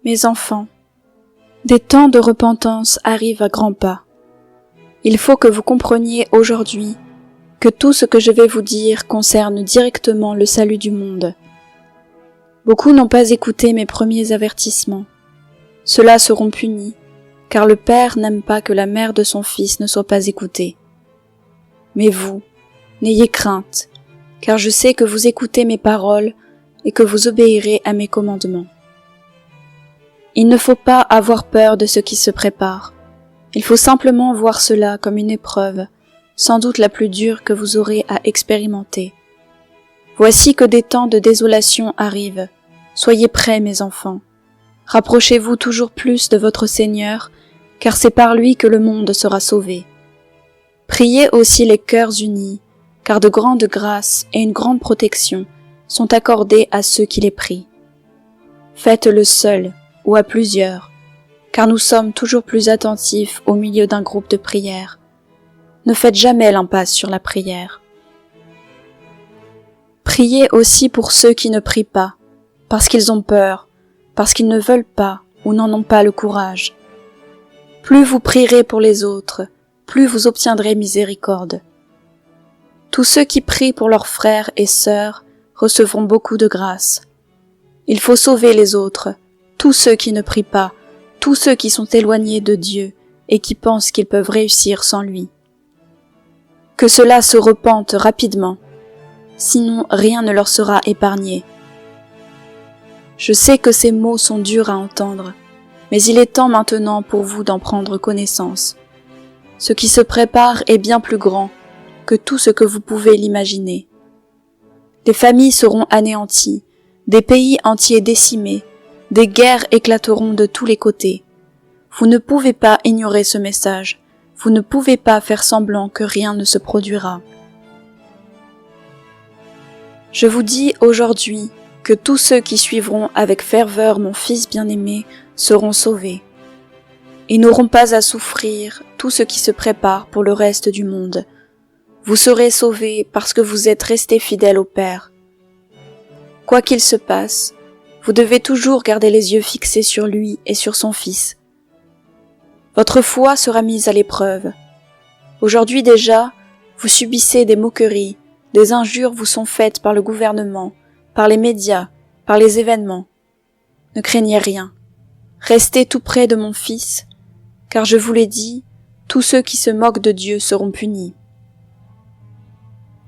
Mes enfants, des temps de repentance arrivent à grands pas. Il faut que vous compreniez aujourd'hui que tout ce que je vais vous dire concerne directement le salut du monde. Beaucoup n'ont pas écouté mes premiers avertissements. Ceux-là seront punis, car le Père n'aime pas que la mère de son Fils ne soit pas écoutée. Mais vous, n'ayez crainte, car je sais que vous écoutez mes paroles et que vous obéirez à mes commandements. Il ne faut pas avoir peur de ce qui se prépare. Il faut simplement voir cela comme une épreuve, sans doute la plus dure que vous aurez à expérimenter. Voici que des temps de désolation arrivent. Soyez prêts, mes enfants. Rapprochez-vous toujours plus de votre Seigneur, car c'est par lui que le monde sera sauvé. Priez aussi les cœurs unis, car de grandes grâces et une grande protection sont accordées à ceux qui les prient. Faites-le seul ou à plusieurs, car nous sommes toujours plus attentifs au milieu d'un groupe de prière. Ne faites jamais l'impasse sur la prière. Priez aussi pour ceux qui ne prient pas, parce qu'ils ont peur, parce qu'ils ne veulent pas ou n'en ont pas le courage. Plus vous prierez pour les autres, plus vous obtiendrez miséricorde. Tous ceux qui prient pour leurs frères et sœurs recevront beaucoup de grâce. Il faut sauver les autres, tous ceux qui ne prient pas, tous ceux qui sont éloignés de Dieu et qui pensent qu'ils peuvent réussir sans lui. Que ceux-là se repentent rapidement, sinon rien ne leur sera épargné. Je sais que ces mots sont durs à entendre, mais il est temps maintenant pour vous d'en prendre connaissance. Ce qui se prépare est bien plus grand que tout ce que vous pouvez l'imaginer. Des familles seront anéanties, des pays entiers décimés, des guerres éclateront de tous les côtés. Vous ne pouvez pas ignorer ce message, vous ne pouvez pas faire semblant que rien ne se produira. Je vous dis aujourd'hui que tous ceux qui suivront avec ferveur mon Fils bien-aimé seront sauvés. Ils n'auront pas à souffrir tout ce qui se prépare pour le reste du monde. Vous serez sauvés parce que vous êtes restés fidèles au Père. Quoi qu'il se passe, vous devez toujours garder les yeux fixés sur lui et sur son Fils. Votre foi sera mise à l'épreuve. Aujourd'hui déjà, vous subissez des moqueries, des injures vous sont faites par le gouvernement, par les médias, par les événements. Ne craignez rien. Restez tout près de mon Fils, car je vous l'ai dit, tous ceux qui se moquent de Dieu seront punis.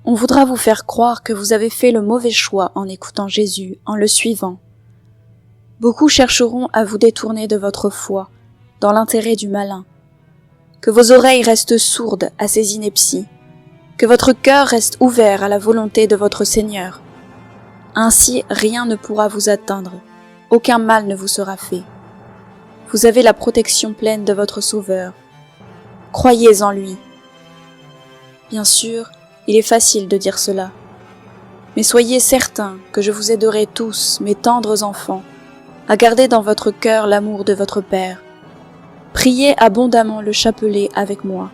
On voudra vous faire croire que vous avez fait le mauvais choix en écoutant Jésus, en le suivant. Beaucoup chercheront à vous détourner de votre foi, dans l'intérêt du malin. Que vos oreilles restent sourdes à ces inepties, que votre cœur reste ouvert à la volonté de votre Seigneur. Ainsi rien ne pourra vous atteindre, aucun mal ne vous sera fait. Vous avez la protection pleine de votre Sauveur. Croyez en lui. Bien sûr, il est facile de dire cela, mais soyez certains que je vous aiderai tous, mes tendres enfants, à garder dans votre cœur l'amour de votre Père. Priez abondamment le chapelet avec moi.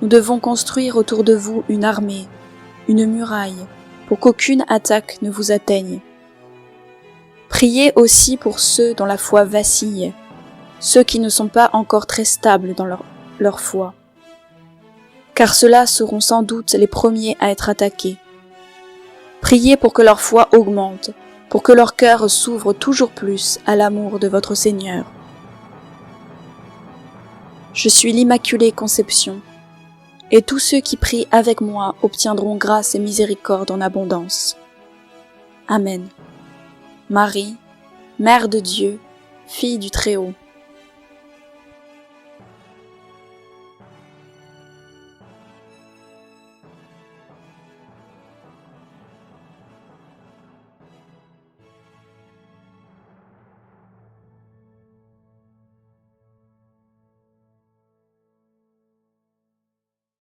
Nous devons construire autour de vous une armée, une muraille, pour qu'aucune attaque ne vous atteigne. Priez aussi pour ceux dont la foi vacille, ceux qui ne sont pas encore très stables dans leur foi, car ceux-là seront sans doute les premiers à être attaqués. Priez pour que leur foi augmente, pour que leur cœur s'ouvre toujours plus à l'amour de votre Seigneur. Je suis l'Immaculée Conception, et tous ceux qui prient avec moi obtiendront grâce et miséricorde en abondance. Amen. Marie, Mère de Dieu, Fille du Très-Haut,